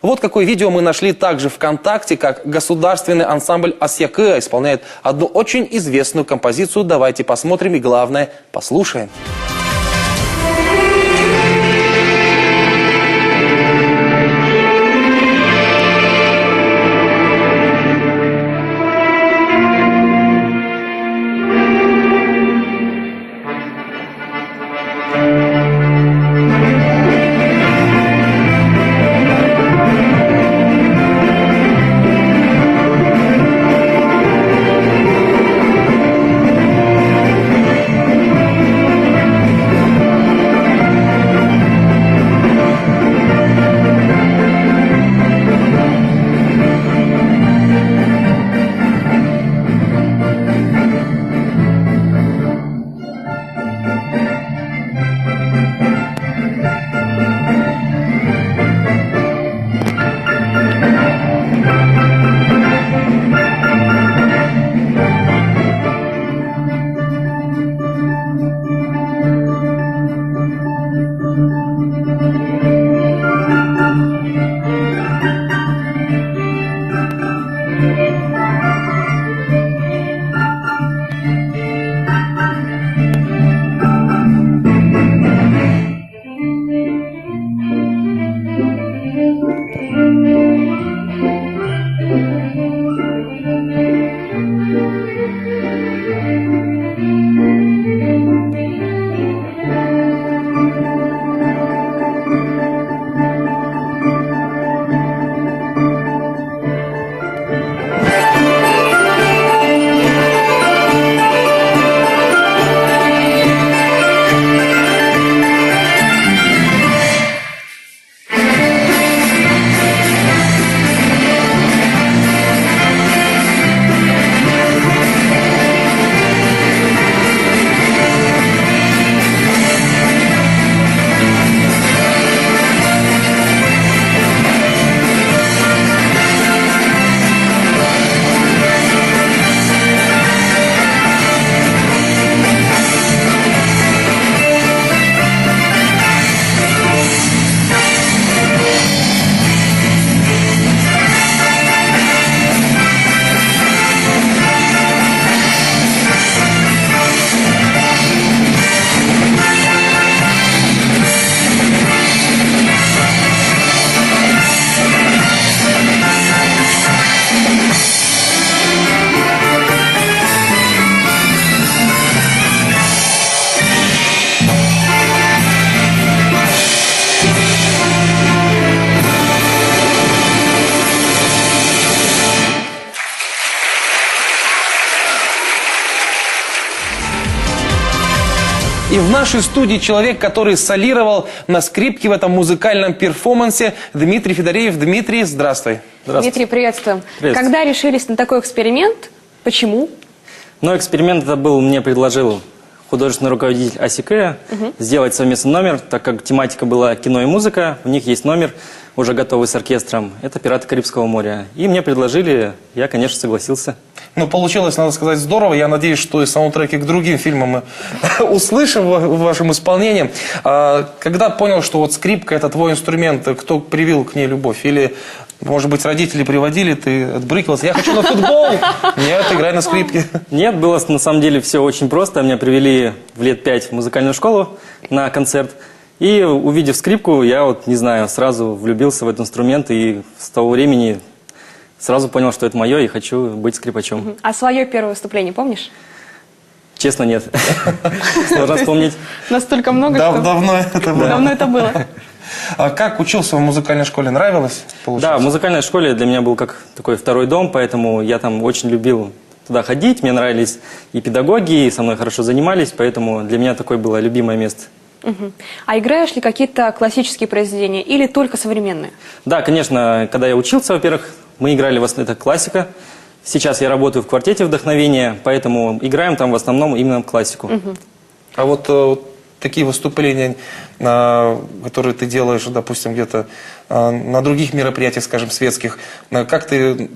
Вот какое видео мы нашли также ВКонтакте, как государственный ансамбль «Асьякы» исполняет одну очень известную композицию. Давайте посмотрим и, главное, послушаем. И в нашей студии человек, который солировал на скрипке в этом музыкальном перформансе, Дмитрий Федореев. Дмитрий, здравствуй. Здравствуй. Дмитрий, приветствуем. Когда решились на такой эксперимент? Почему? Ну, эксперимент это был, мне предложил художественный руководитель Асьякы сделать совместный номер, так как тематика была кино и музыка, у них есть номер, уже готовый с оркестром, это «Пираты Карибского моря». И мне предложили, я, конечно, согласился. Ну, получилось, надо сказать, здорово. Я надеюсь, что и саундтреки к другим фильмам мы услышим в вашем исполнении. Когда понял, что вот скрипка – это твой инструмент, кто привил к ней любовь? Или, может быть, родители приводили, ты отбрыкивался? Я хочу на футбол! Нет, играй на скрипке. Нет, было на самом деле все очень просто. Меня привели в лет 5 в музыкальную школу на концерт. И увидев скрипку, я вот, не знаю, сразу влюбился в этот инструмент. И с того времени сразу понял, что это мое, и хочу быть скрипачом. А свое первое выступление помнишь? Честно, нет. Сложно вспомнить. Настолько много, что... Давно это было. Давно это было. А как учился в музыкальной школе? Нравилось? Да, в музыкальной школе для меня был как такой второй дом, поэтому я там очень любил туда ходить. Мне нравились и педагоги, и со мной хорошо занимались, поэтому для меня такое было любимое место. А играешь ли какие-то классические произведения или только современные? Да, конечно, когда я учился, во-первых, мы играли, это классика. Сейчас я работаю в квартете «Вдохновение», поэтому играем там в основном именно классику. А вот такие выступления, которые ты делаешь, допустим, где-то на других мероприятиях, скажем, светских, как ты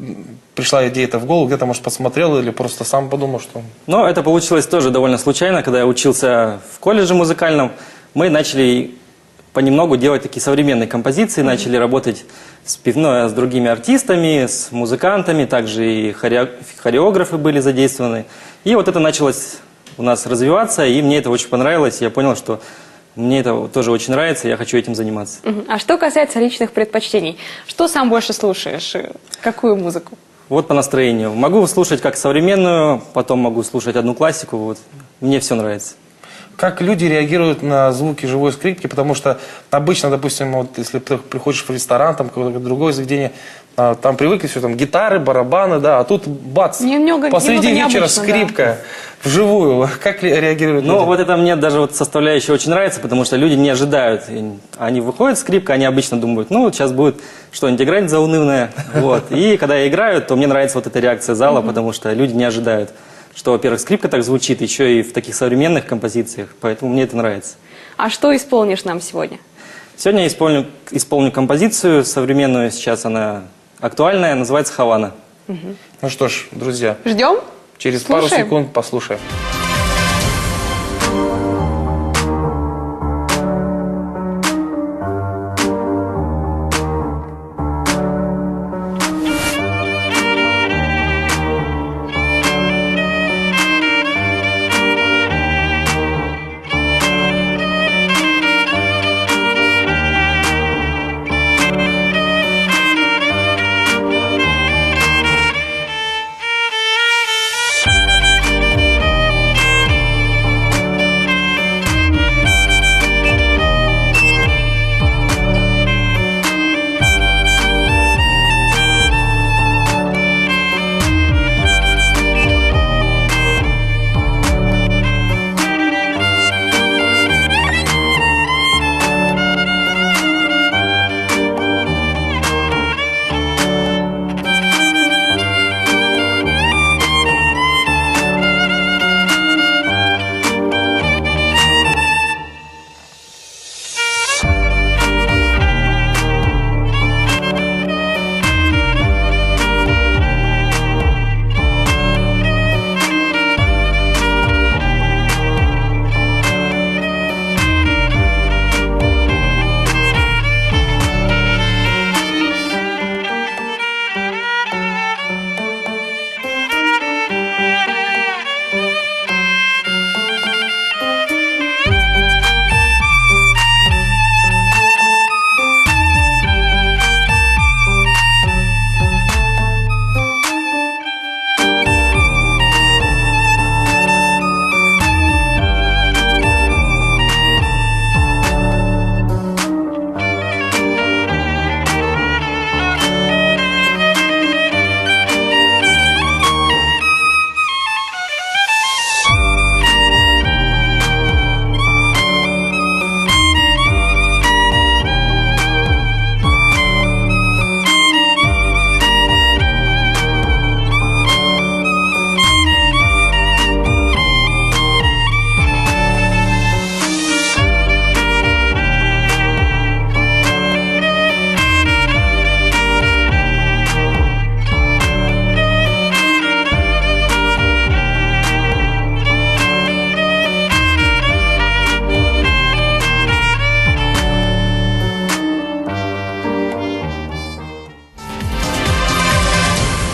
пришла идея-то в голову, где-то, может, посмотрел или просто сам подумал, что... Ну, это получилось тоже довольно случайно, когда я учился в колледже музыкальном. Мы начали понемногу делать такие современные композиции, начали работать с другими артистами, с музыкантами, также и хореографы были задействованы. И вот это началось у нас развиваться, и мне это очень понравилось. Я понял, что мне это тоже очень нравится, я хочу этим заниматься. А что касается личных предпочтений, что сам больше слушаешь? Какую музыку? Вот по настроению. Могу слушать как современную, потом могу слушать одну классику. Вот. Мне все нравится. Как люди реагируют на звуки живой скрипки? Потому что обычно, допустим, вот если ты приходишь в ресторан, там какое-то другое заведение, там привыкли все, там гитары, барабаны, да, а тут бац, посреди вечера скрипка вживую. Как реагируют люди? Ну, вот это мне даже вот составляющая очень нравится, потому что люди не ожидают. Они выходят скрипка, они обычно думают, ну, вот сейчас будет что-нибудь играть заунывное. Вот. И когда я играю, то мне нравится вот эта реакция зала, потому что люди не ожидают, что, во-первых, скрипка так звучит, еще и в таких современных композициях, поэтому мне это нравится. А что исполнишь нам сегодня? Сегодня я исполню композицию современную, сейчас она актуальная, называется «Хавана». Ну что ж, друзья, Ждем? через Слушаем. пару секунд послушаем.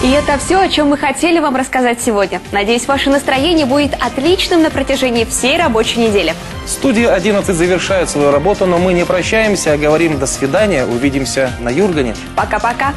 И это все, о чем мы хотели вам рассказать сегодня. Надеюсь, ваше настроение будет отличным на протяжении всей рабочей недели. Студия 11 завершает свою работу, но мы не прощаемся, а говорим до свидания. Увидимся на Юргане. Пока-пока.